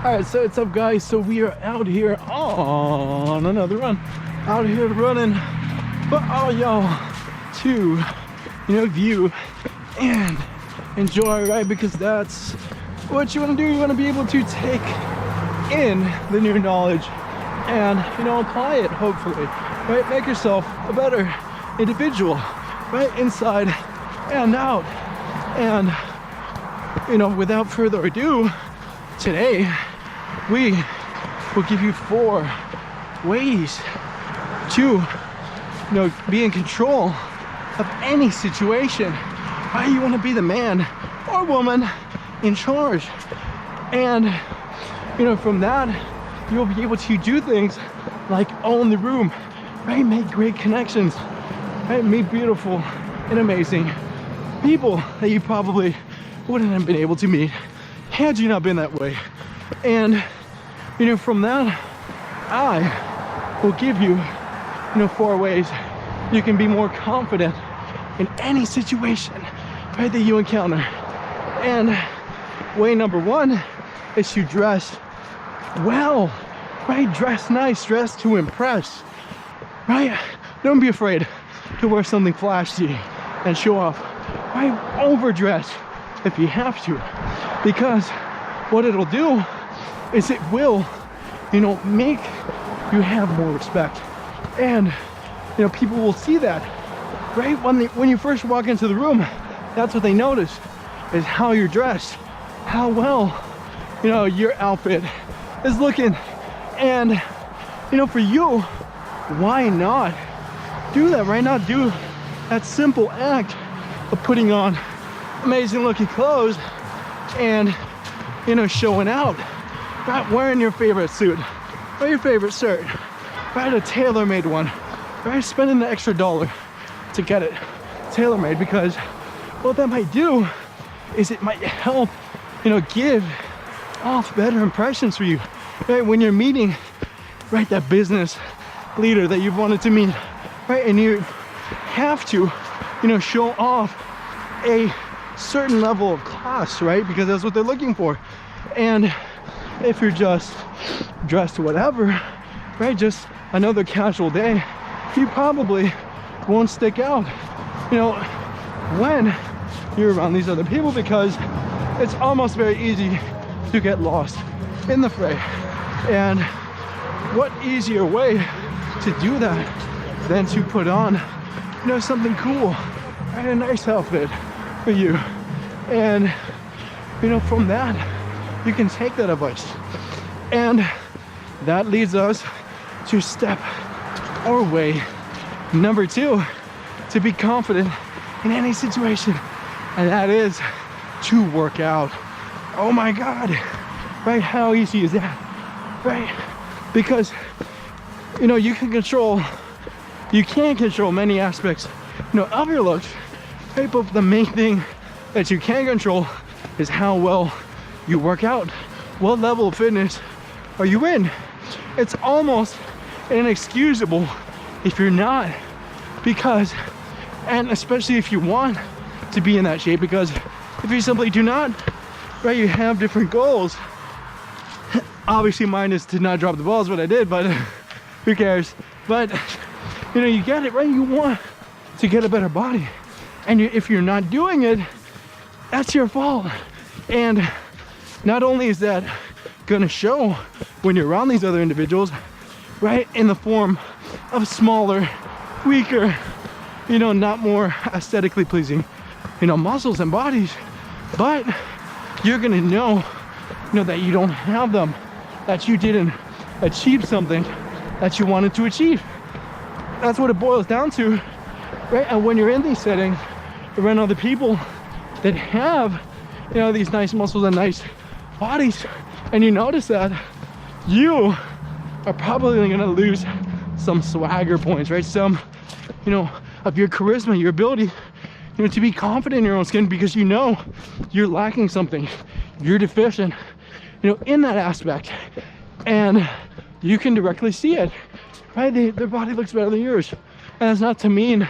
Alright, so what's up guys? So we are out here on another run. Out here running for all y'all to, view and enjoy, right? Because that's what you want to do. You want to be able to take in the new knowledge and, apply it, hopefully, right? Make yourself a better individual, right? Inside and out. And, without further ado, today, we will give you 4 ways to, be in control of any situation. Right? You want to be the man or woman in charge. And, from that, you'll be able to do things like own the room, right? Make great connections, right? Meet beautiful and amazing people that you probably wouldn't have been able to meet had you not been that way. And from that, I will give you 4 ways you can be more confident in any situation, right, that you encounter. And way number 1 is to dress well, right? Dress nice, dress to impress, right? Don't be afraid to wear something flashy and show off, right? Overdress if you have to, because what it'll do is it will, make you have more respect. And, people will see that, right? When you first walk into the room, that's what they notice, is how you're dressed, how well, your outfit is looking. And, for you, why not do that, right? Not do that simple act of putting on amazing looking clothes and, showing out, right? Wearing your favorite suit or your favorite shirt, right? A tailor-made one, right? Spending the extra $1 to get it tailor-made, because what that might do is it might help, give off better impressions for you, right? When you're meeting, right, that business leader that you've wanted to meet, right? And you have to, show off a certain level of class, right? Because that's what they're looking for. And if you're just dressed whatever, right, just another casual day, you probably won't stick out, when you're around these other people, because it's almost very easy to get lost in the fray. And what easier way to do that than to put on, something cool, right? A nice outfit for you. And, from that, you can take that advice. And that leads us to step or way number 2 to be confident in any situation, and that is to work out. Oh my God, right? How easy is that, right? Because, you can't control many aspects, of your looks, right? But the main thing that you can control is how well you work out. What level of fitness are you in? It's almost inexcusable if you're not, because, and especially if you want to be in that shape, because if you simply do not, right, you have different goals. Obviously mine is to not drop the ball is what I did, but who cares? But you get it, right? You want to get a better body, and if you're not doing it, that's your fault. And not only is that gonna show when you're around these other individuals, right, in the form of smaller, weaker, not more aesthetically pleasing, muscles and bodies, but you're gonna know, that you don't have them, that you didn't achieve something that you wanted to achieve. That's what it boils down to, right? And when you're in these settings around other people that have, these nice muscles and nice bodies, and you notice that, you are probably gonna lose some swagger points, right? Some, of your charisma, your ability, to be confident in your own skin, because you're lacking something, you're deficient, in that aspect, and you can directly see it, right? Their body looks better than yours, and that's not to mean,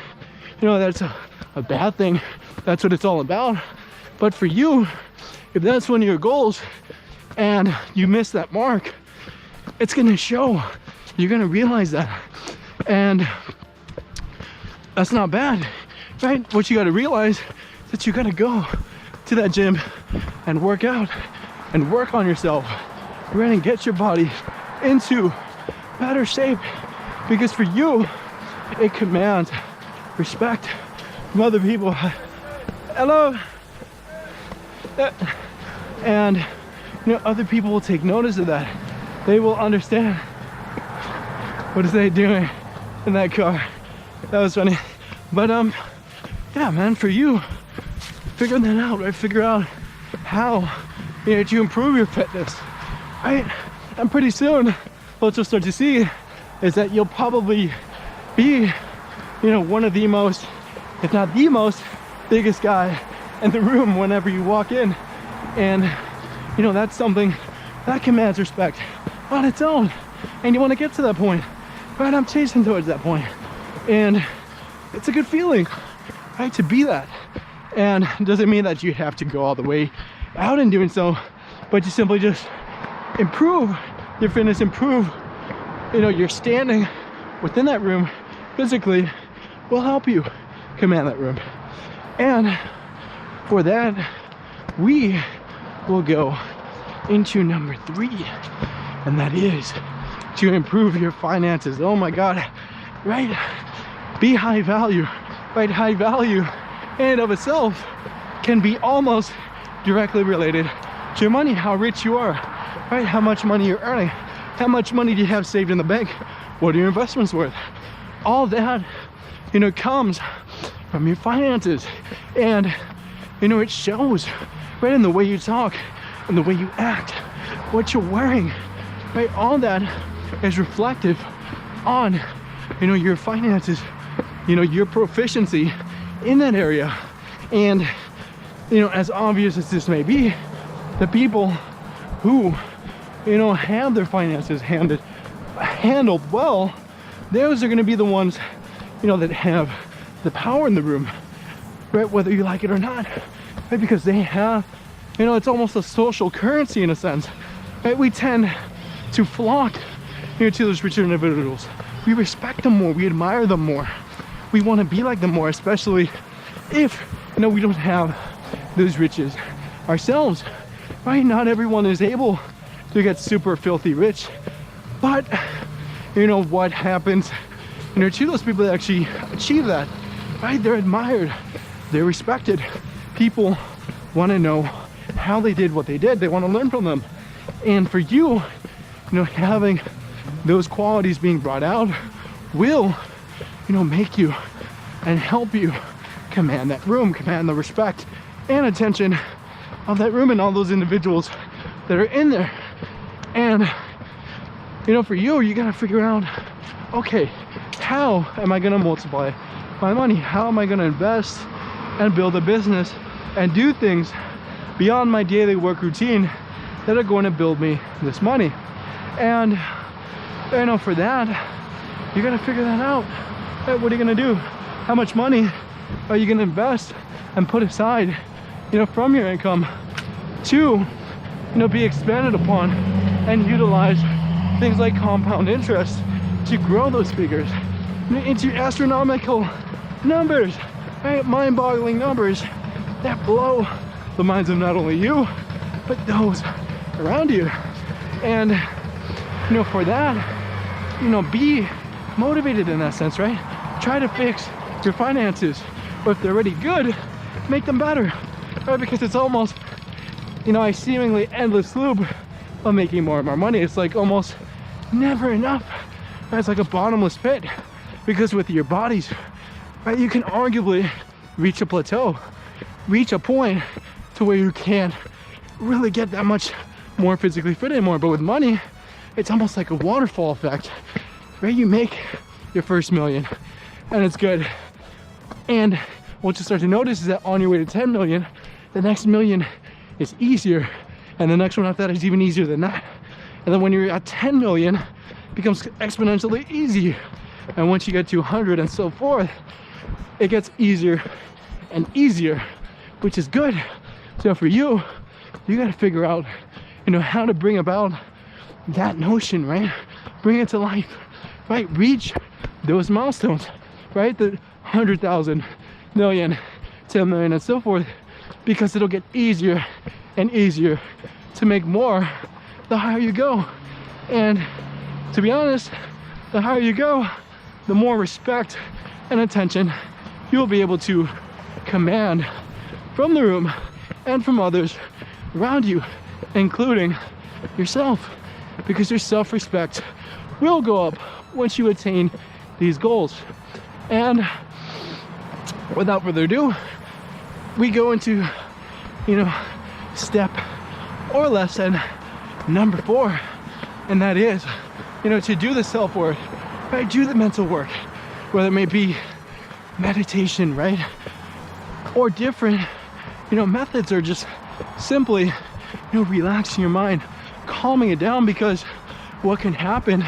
that's a bad thing. That's what it's all about. But for you, if that's one of your goals, and you miss that mark, it's gonna show. You're gonna realize that. And that's not bad, right? What you gotta realize is that you gotta go to that gym and work out and work on yourself, right? And get your body into better shape, because for you, it commands respect from other people. Hello. And you know, other people will take notice of that. They will understand. What is they doing in that car? That was funny. But yeah, man, for you, figure that out, right? Figure out how, you know, to improve your fitness, right? And pretty soon, what you'll start to see is that you'll probably be, you know, one of the most, if not the most, biggest guy in the room whenever you walk in. And, you know, that's something that commands respect on its own. And you want to get to that point, right? I'm chasing towards that point. And it's a good feeling, right, to be that. And it doesn't mean that you have to go all the way out in doing so, but you simply just improve your fitness, improve, you know, your standing within that room physically will help you command that room. And for that, we will go into number 3, and that is to improve your finances. Oh my God, right? Be high value, right? High value in and of itself can be almost directly related to your money, how rich you are, right? How much money you're earning, how much money do you have saved in the bank, what are your investments worth? All that, you know, comes from your finances. And, you know, it shows right in the way you talk and the way you act, what you're wearing, right? All that is reflective on, you know, your finances, you know, your proficiency in that area. And, you know, as obvious as this may be, the people who, you know, have their finances handled well, those are going to be the ones, you know, that have the power in the room, right? Whether you like it or not, right? Because they have, you know, it's almost a social currency in a sense, right? We tend to flock, you know, to those richer individuals. We respect them more, we admire them more, we want to be like them more, especially if, you know, we don't have those riches ourselves, right? Not everyone is able to get super filthy rich, but you know what happens, you know, to those people that actually achieve that, right? They're admired, they're respected. People want to know how they did what they did. They want to learn from them. And for you, you know, having those qualities being brought out will, you know, make you and help you command that room, command the respect and attention of that room and all those individuals that are in there. And, you know, for you, you got to figure out, okay, how am I going to multiply my money? How am I going to invest and build a business and do things beyond my daily work routine that are going to build me this money? And, you know, for that, you got to figure that out. Right? What are you going to do? How much money are you going to invest and put aside, you know, from your income to, you know, be expanded upon and utilize things like compound interest to grow those figures into astronomical numbers, right? Mind-boggling numbers that blow the minds of not only you, but those around you. And, you know, for that, you know, be motivated in that sense, right? Try to fix your finances, or if they're already good, make them better, right? Because it's almost, you know, a seemingly endless loop of making more and more money. It's like almost never enough. Right? It's like a bottomless pit, because with your bodies, right, you can arguably reach a plateau, reach a point to where you can't really get that much more physically fit anymore. But with money, it's almost like a waterfall effect, right? You make your first million and it's good, and what you start to notice is that on your way to 10 million, the next million is easier, and the next one after that is even easier than that. And then when you're at 10 million, it becomes exponentially easier. And once you get to 100 and so forth, it gets easier and easier, which is good. So for you, you got to figure out, how to bring about that notion, right? Bring it to life, right? Reach those milestones, right? The 100,000, million, 10 million, and so forth, because it'll get easier and easier to make more the higher you go. And to be honest, the higher you go, the more respect and attention you'll be able to command from the room and from others around you, including yourself, because your self-respect will go up once you attain these goals. And without further ado, we go into step or lesson number 4, and that is to do the self-work, right? Do the mental work, whether it may be meditation, right, or different methods, or just simply relaxing your mind, calming it down, because what can happen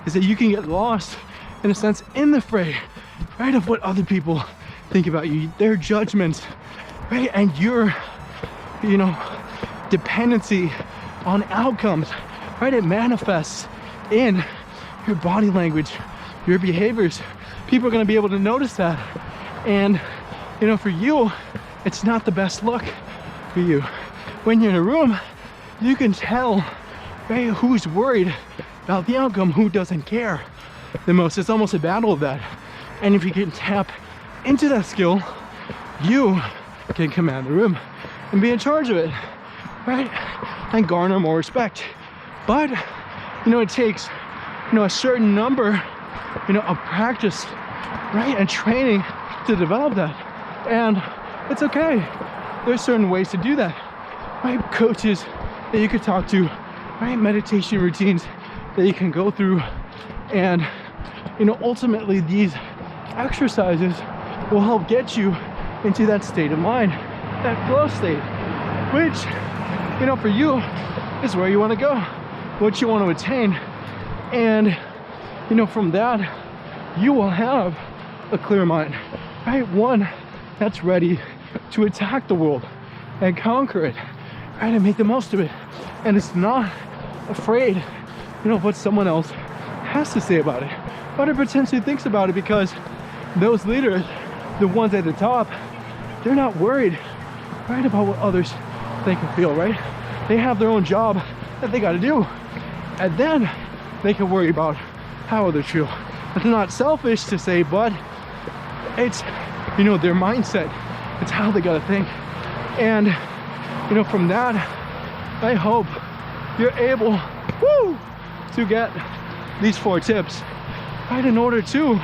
is that you can get lost in a sense in the fray, right, of what other people think about you, their judgments, right, and your dependency on outcomes, right? It manifests in your body language, your behaviors. People are going to be able to notice that, and for you, it's not the best look for you. When you're in a room, you can tell, right, who's worried about the outcome, who doesn't care the most. It's almost a battle of that. And if you can tap into that skill, you can command the room and be in charge of it, right? And garner more respect. But it takes a certain number of practice, right, and training to develop that. And it's okay. There's certain ways to do that, right? Coaches that you could talk to, right? Meditation routines that you can go through, and ultimately these exercises will help get you into that state of mind, that flow state, which for you is where you want to go, what you want to attain. And from that you will have a clear mind, right? One that's ready to attack the world and conquer it, right, and make the most of it. And it's not afraid of what someone else has to say about it, what it potentially thinks about it, because those leaders, the ones at the top, they're not worried, right, about what others think and feel, right? They have their own job that they got to do, and then they can worry about how others feel. It's not selfish to say, but it's their mindset. It's how they got to think. And from that, I hope you're able to get these 4 tips, right, in order to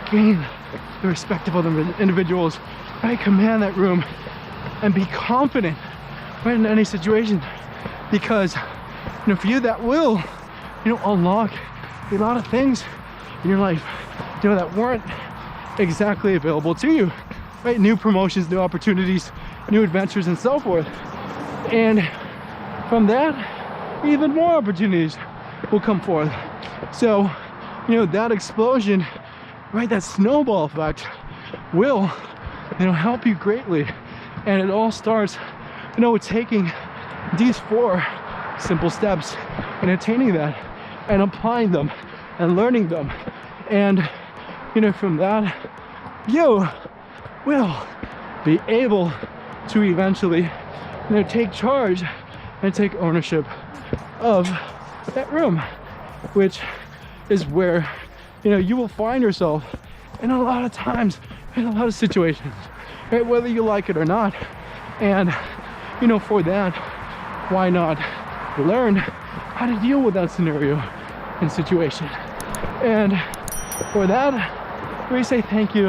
gain the respect of other individuals, right, command that room and be confident, right, in any situation, because for you that will unlock a lot of things in your life that weren't exactly available to you, right? New promotions, new opportunities, new adventures, and so forth. And from that, even more opportunities will come forth. So that explosion, right, that snowball effect will help you greatly. And it all starts with taking these 4 simple steps and attaining that and applying them and learning them. And from that, you will be able to eventually take charge and take ownership of that room, which is where you will find yourself in a lot of times, in a lot of situations, right, whether you like it or not. And for that, why not learn how to deal with that scenario and situation? And for that, we say thank you